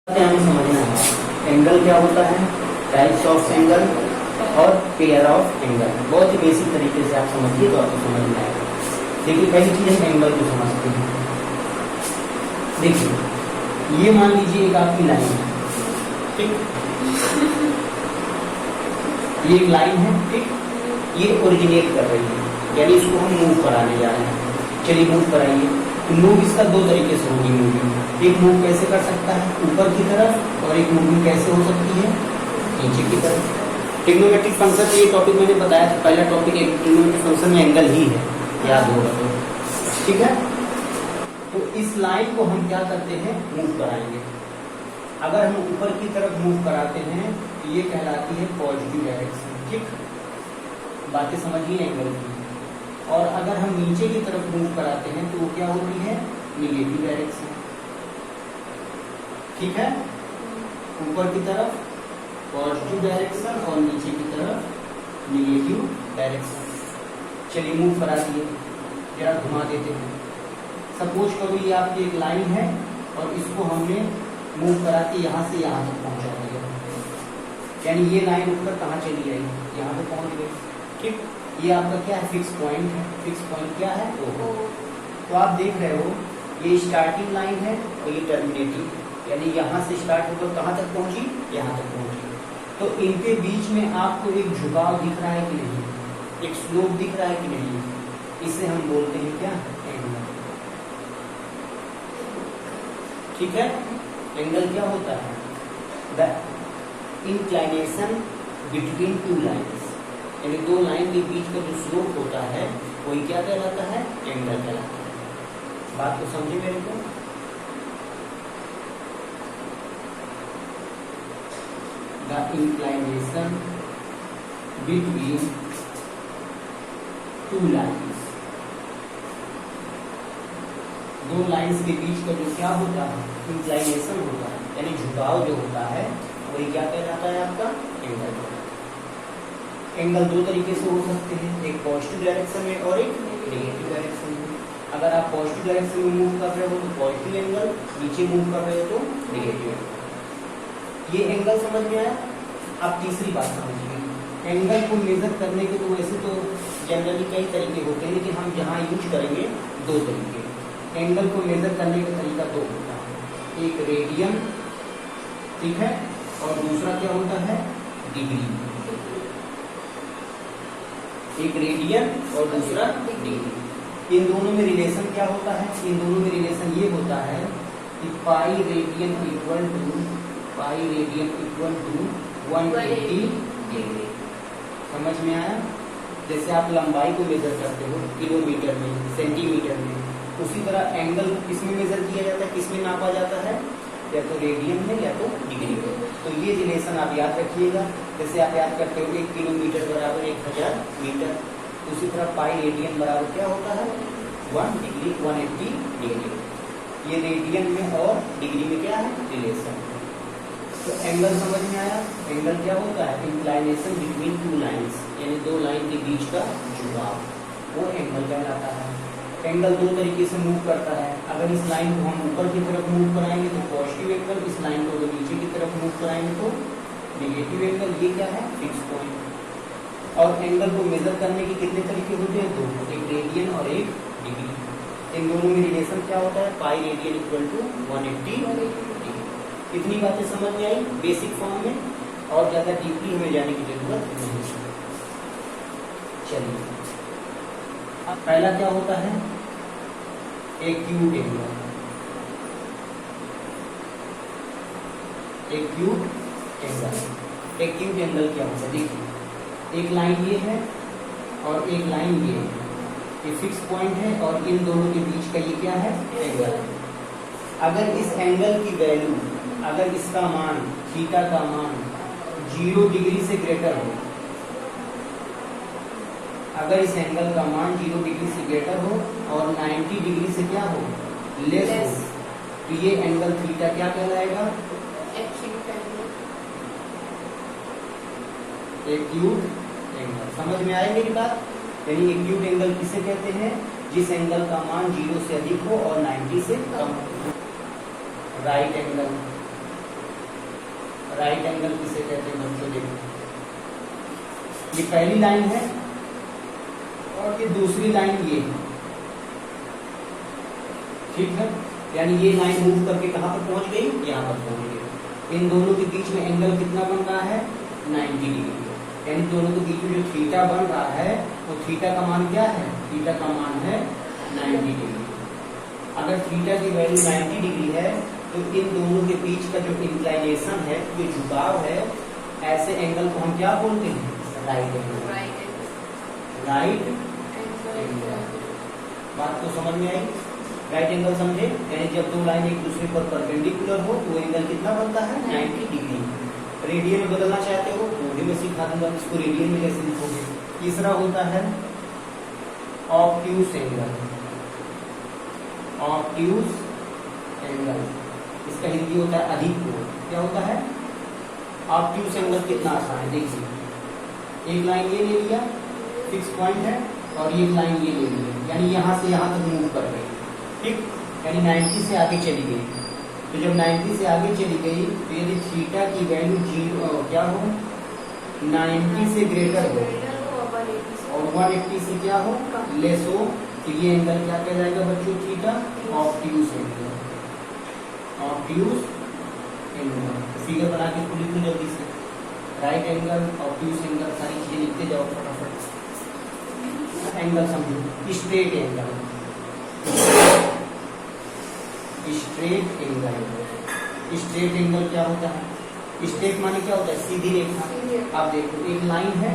हमें समझना है एंगल क्या होता है, टाइप्स ऑफ एंगल और पेयर ऑफ एंगल। बहुत ही बेसिक तरीके से आप समझिए तो आपको समझ में आएगा। देखिए पहली चीज हम एंगल को समझते हैं। देखिए ये मान लीजिए एक आपकी लाइन है, ठीक, ये एक लाइन है, ठीक, ये ओरिजिनेट कर रही है, यानी इसको हम मूव कराने जा रहे हैं। चलिए मूव कराइए। मूव इसका दो तरीके से होगी मूविंग। एक मूव कैसे कर सकता है, ऊपर की तरफ, और एक मूविंग कैसे हो सकती है, नीचे की तरफ। ट्रिग्नोमेट्रिक फंक्शन ये टॉपिक मैंने बताया था, पहला टॉपिक एक ट्रिग्नोमेट्रिक फंक्शन में एंगल ही है, याद होगा तो, ठीक है। तो इस लाइन को हम क्या करते हैं, मूव कराएंगे। अगर हम ऊपर की तरफ मूव कराते हैं तो ये कहलाती है पॉजिटिव डायरेक्शन, ठीक, बातें समझिए एंगल की। और अगर हम नीचे की तरफ मूव कराते हैं तो वो क्या होती है, निगेटिव डायरेक्शन, ठीक है। ऊपर की तरफ पॉजिटिव डायरेक्शन और नीचे की तरफ निगेटिव डायरेक्शन। चलिए मूव करा दिए, जरा घुमा देते हैं। सपोज करो ये आपकी एक लाइन है और इसको हमने मूव करा के यहाँ से यहाँ तक पहुंचा दिया, यानी ये लाइन ऊपर कहाँ चली आई, यहाँ पे पहुंच गई, ठीक। ये आपका क्या है, फिक्स पॉइंट है। फिक्स पॉइंट क्या है, ओ। तो आप देख रहे हो ये स्टार्टिंग लाइन है और ये टर्मिनेटिंग, यानी यहाँ से स्टार्ट होकर कहाँ तक पहुंची, यहाँ तक पहुंची। तो इनके बीच में आपको एक झुकाव दिख रहा है कि नहीं, एक स्लोप दिख रहा है कि नहीं, इसे हम बोलते हैं क्या, एंगल, ठीक है। एंगल क्या होता है, the inclination between two lines, यानी दो लाइन के बीच का जो स्लोप होता है वही क्या कहलाता है, एंगल कहलाता है। बात को समझे मेरे को। The inclination between two lines, दो लाइन्स के बीच का जो क्या होता है, इंक्लाइनेशन होता है, यानी झुकाव जो होता है वही क्या कहलाता है, आपका एंगल। एंगल दो तरीके से हो सकते हैं, एक पॉजिटिव डायरेक्शन में और एक नेगेटिव डायरेक्शन में। अगर आप पॉजिटिव डायरेक्शन में मूव कर रहे हो तो पॉजिटिव एंगल, नीचे मूव कर रहे हो तो नेगेटिव एंगल। ये एंगल समझ में आया। अब तीसरी बात समझिए, एंगल को मेजर करने के तो वैसे तो जनरली कई तरीके होते हैं, लेकिन हम जहाँ यूज करेंगे दो तरीके। एंगल को मेजर करने का तरीका दो होता है, एक रेडियन, ठीक है, और दूसरा क्या होता है, डिग्री। एक रेडियन और दूसरा डिग्री। इन दोनों में रिलेशन क्या होता है, इन दोनों में रिलेशन ये होता है कि pi radian equal to 180 degree. समझ में आया। जैसे आप लंबाई को मेजर करते हो किलोमीटर में, सेंटीमीटर में, उसी तरह एंगल किसमें मेजर किया जाता है, किसमें नापा जाता है, या तो रेडियन में या तो डिग्री में। तो ये रिलेशन आप याद रखिएगा। जैसे आप याद करते हो 1 किलोमीटर बराबर 1000 मीटर, उसी तरह पाई रेडियन बराबर क्या होता है, 1 डिग्री, 180 डिग्री। ये रेडियन में और डिग्री में क्या है, रिलेशन। तो एंगल समझ में आया। एंगल क्या होता है, इंक्लाइनेशन बिटवीन टू लाइन्स, यानी दो लाइन के बीच का झुकाव, वो एंगल कहलाता है। एंगल दो तरीके से मूव करता है। अगर इस लाइन को हम ऊपर की तरफ मूव कराएंगे तो पॉजिटिव एंगल, इस लाइन को अगर नीचे की तरफ मूव कराएंगे तो नेगेटिव एंगल। ये क्या है, फिक्स पॉइंट। और एंगल को मेजर करने के कितने तरीके होते हैं, दो, एक रेडियन और एक डिग्री। इन दोनों में रिलेशन क्या होता है, pi radian equal to 180 degree. इतनी बातें समझ में आई बेसिक फॉर्म में, और ज्यादा डीपली हमें जाने की जरूरत नहीं है। चलिए अब पहला क्या होता है, acute angle. Acute angle, acute angle क्या होता है, देखिए एक लाइन ये है और एक लाइन ये है, ये फिक्स पॉइंट है और इन दोनों के बीच का ये क्या है, एंगल है। अगर इस एंगल की वैल्यू, अगर इसका मान, थीटा का मान 0 डिग्री से ग्रेटर हो, अगर इस एंगल का मान 0 डिग्री से ग्रेटर हो और 90 डिग्री से क्या हो, लेस हो, तो ये एंगल थीटा क्या कहलाएगा, एक्यूट एंगल। समझ में आए मेरी बात। यानी एक्यूट एंगल किसे कहते हैं, जिस एंगल का मान 0 से अधिक हो और 90 से कम हो। राइट एंगल, राइट एंगल किसे कहते हैं बच्चों? देखो ये पहली लाइन है और ये दूसरी लाइन ये है, ठीक है। यानी ये लाइन मूव करके कहाँ पर पहुंच गई? यहाँ पर पहुंच गई। इन दोनों के बीच में एंगल कितना बन रहा है? 90 डिग्री। यानी दोनों के बीच में जो थीटा बन रहा है वो थीटा का मान क्या है? थीटा का मान है 90 डिग्री। अगर थीटा की वैल्यू 90 डिग्री है तो इन दोनों के बीच का जो इंक्लाइनेशन है, जो झुकाव है, ऐसे एंगल को हम क्या बोलते हैं? Right angle. Right angle. बात तो समझ में आई? राइट एंगल समझे? यानी जब दो लाइन एक दूसरे पर परपेंडिकुलर हो तो एंगल कितना बनता है? 90 डिग्री। रेडियन में बदलना चाहते हो तो भी मैं सिखा दूंगा इसको रेडियन में कैसे लिखोगे। तीसरा होता है ऑब्ट्यूस एंगल। ऑब्ट्यूस एंगल, इसका हिंदी होता है अधिक कोण। क्या होता है? ऑब्ट्यूस एंगल कितना आसान है, देखिए एक लाइन ये ले लिया, फिक्स पॉइंट है, और ये लाइन ये ले लिया, यानी यहाँ से यहाँ तक मूव कर गई, ठीक। यानी 90 से आगे चली गई। तो जब 90 से आगे चली गई तो यदि थीटा की वैल्यू 0 क्या हो? 90 से ग्रेटर हो और 180 से क्या हो? लेस हो, तो ये एंगल क्या कहलाएगा बच्चों? Theta. Obtuse angle. Obtuse angle figure बना के खुली को जल्दी से। राइट एंगल, ऑब्ट्यूस एंगल, सारी चीजें लिखते जाओ फटाफट। एंगल समझो, straight angle. Straight angle. Straight angle क्या होता है? स्ट्रेट माने क्या होता है? सीधी रेखा। आप देखो एक लाइन है,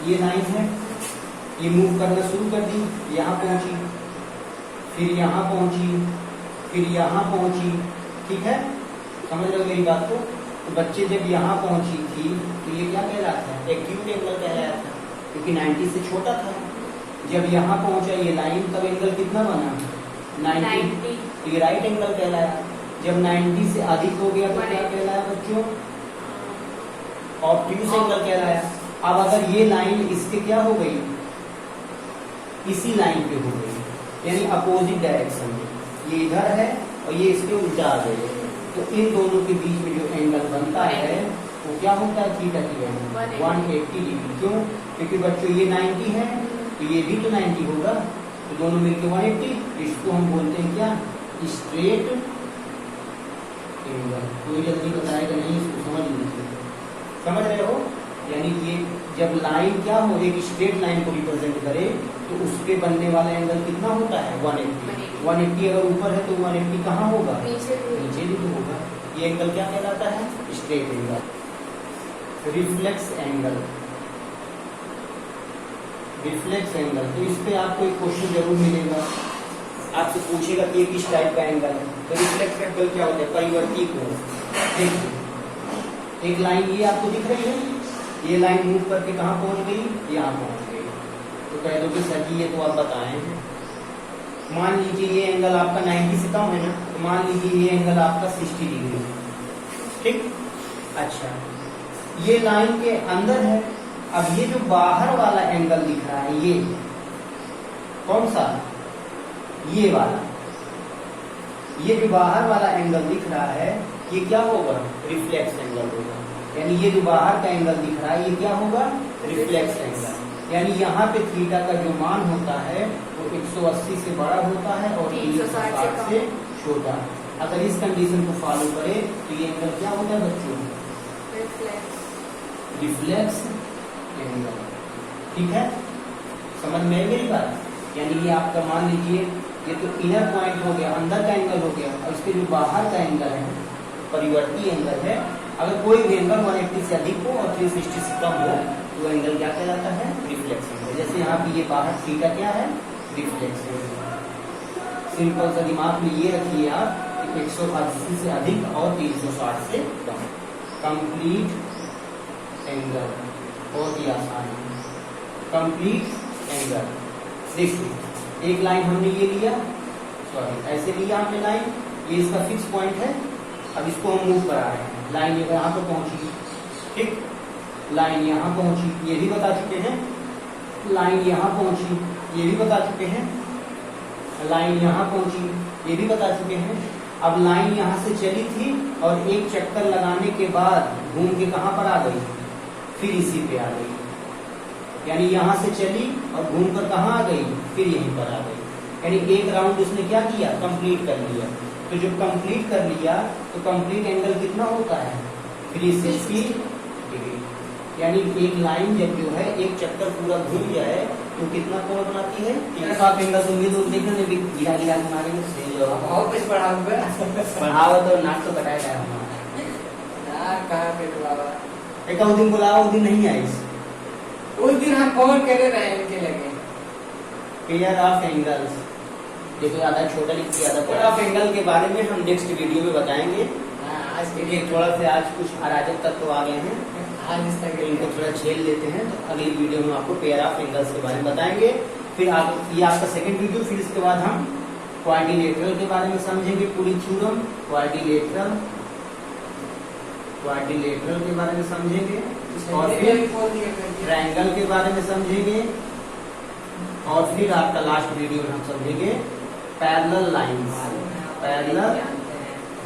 ये लाइन है, ये मूव करना शुरू कर दी, यहाँ पहुंची, फिर यहाँ पहुंची, फिर यहाँ पहुंची, ठीक है। समझ रहे हो मेरी बात को? तो बच्चे जब यहाँ पहुंची थी तो ये क्या कहलाता है? एक्यूट एंगल कहलाया था, क्योंकि 90 से छोटा था। जब यहाँ पहुंचा ये लाइन, तब एंगल कितना बना? 90। तो ये राइट एंगल कहलाया। जब 90 से अधिक हो गया तो क्या कहलाया बच्चों? ऑब्ट्यूस एंगल कहलाया। अब अगर ये लाइन इसके क्या हो गई? इसी लाइन पे हो गई, यानी अपोजिट डायरेक्शन में, ये इधर है और ये इसके उल्टा आ गए, तो इन दोनों के बीच में जो एंगल बनता है वो क्या होता है? थीटा की वैल्यू 180 डिग्री। क्यों? क्योंकि बच्चों ये 90 है तो ये भी तो 90 होगा, तो दोनों मिलकर 180। इसको हम बोलते हैं क्या? Straight angle. कोई जल्दी बताएगा नहीं, इसको समझ लीजिए। समझ रहे हो? यानी ये जब लाइन क्या हो, एक स्ट्रेट लाइन को रिप्रेजेंट करे तो उसके बनने वाला एंगल कितना होता है? 180। 180 अगर ऊपर है तो 180 कहाँ होगा? नीचे भी तो होगा। ये एंगल क्या कहलाता है? Straight angle. Reflex angle. Reflex angle, तो इस पे आपको एक क्वेश्चन जरूर मिलेगा, आपसे पूछेगा कि ये किस टाइप का एंगल है। तो रिफ्लेक्स एंगल क्या होता है? परिवर्ती कोण। देखिए एक लाइन ये आपको दिख रही है, ये लाइन मूव करके कहाँ पहुंच गई? यहाँ पहुंच गई। तो कह दो कि सर जी ये तो आप बताएं। मान लीजिए ये एंगल आपका 90 से कम है ना, तो मान लीजिए ये एंगल आपका 60 डिग्री है, ठीक। अच्छा, ये लाइन के अंदर है। अब ये जो बाहर वाला एंगल दिख रहा है, ये कौन सा? ये वाला। ये जो बाहर वाला एंगल दिख रहा है, ये क्या होगा? रिफ्लेक्स एंगल होगा। यानी ये जो बाहर का एंगल दिख रहा है, ये क्या होगा? Reflex angle. यानी यहाँ पे थीटा का जो मान होता है वो 180 से बड़ा होता है और 360 से छोटा। अगर इस कंडीशन को फॉलो करे तो ये एंगल क्या होता है बच्चों? रिफ्लेक्स एंगल, ठीक है। समझ में आई मेरी बात? यानी ये आपका मान लीजिए ये तो इनर पॉइंट हो गया, अंदर का एंगल हो गया, और इसके जो बाहर का एंगल है परिवर्ती एंगल है। अगर कोई भी एंगल 180 से अधिक हो और 360 से कम हो तो एंगल क्या कहलाता है? Reflex angle. जैसे यहाँ पे ये बाहर थीटा क्या है? Reflex angle. सिंपल सा दिमाग में ये रखिए आप, 180 से अधिक और 360 से कम। कंप्लीट एंगल बहुत ही आसान है। Complete angle. देखिए एक लाइन हमने ये लिया, सॉरी ऐसे लिया हमने लाइन, ये इसका फिक्स पॉइंट है। अब इसको हम मूव करा रहे हैं, लाइन यहाँ पर पहुंची, ठीक। लाइन यहाँ पहुंची, ये भी बता चुके हैं। लाइन यहाँ पहुंची, ये भी बता चुके हैं। लाइन यहाँ पहुंची, ये भी बता चुके हैं। अब लाइन यहाँ से चली थी और एक चक्कर लगाने के बाद घूम के कहाँ पर आ गई, फिर इसी पे आ गई, यानी यहाँ से चली और घूमकर कहाँ आ गई, फिर यहीं पर आ गई, यानी एक राउंड उसने क्या किया, कंप्लीट कर लिया। तो जब कंप्लीट कर लिया तो कंप्लीट एंगल कितना होता है, 360 डिग्री, यानी एक लाइन जब जो है एक चक्कर पूरा घूम जाए तो कितना कोण बनाती है, 360 एंगल। तो देखने में भी गिरा गिरा के मारेंगे तो सही होगा। बहुत कुछ पढ़ा हुआ पढ़ाओ तो नाक तो कटाएगा हमारा। कहाँ पे बाबा, एक दिन बुलाओ, उस दिन नहीं आई, उस दिन हम फोन करे रहे इनके लगे। पेयर ऑफ एंगल्स, देखो ज्यादा छोटा लिख दिया था। पेयर ऑफ एंगल के बारे में हम नेक्स्ट वीडियो में बताएंगे। आज के ये थोड़ा से आज कुछ अराजक तत्व आ गए हैं, आज इस तक इनको थोड़ा झेल लेते हैं। तो अगली वीडियो में आपको पेयर ऑफ एंगल्स के बारे में बताएंगे। फिर ये आपका सेकंड वीडियो। फिर इसके बाद हम क्वाड्रिलेटरल के बारे में समझेंगे, पूरी थ्योरम क्वाड्रिलेटरल के बारे में समझेंगे, और फिर ट्रायंगल के बारे में समझेंगे, और फिर आपका लास्ट वीडियो में हम समझेंगे पैरेलल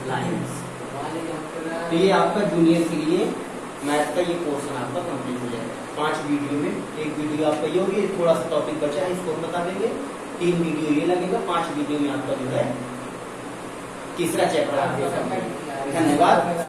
लाइंस। तो ये आपका जूनियर के लिए मैथ का ये पोर्शन आपका कंप्लीट हो जाएगा 5 वीडियो में। एक वीडियो आपका ये होगी, थोड़ा सा टॉपिक बचा है इसको बता देंगे, 3 वीडियो ये लगेगा, 5 वीडियो में आपका जो है तीसरा चैप्टर आपका। धन्यवाद।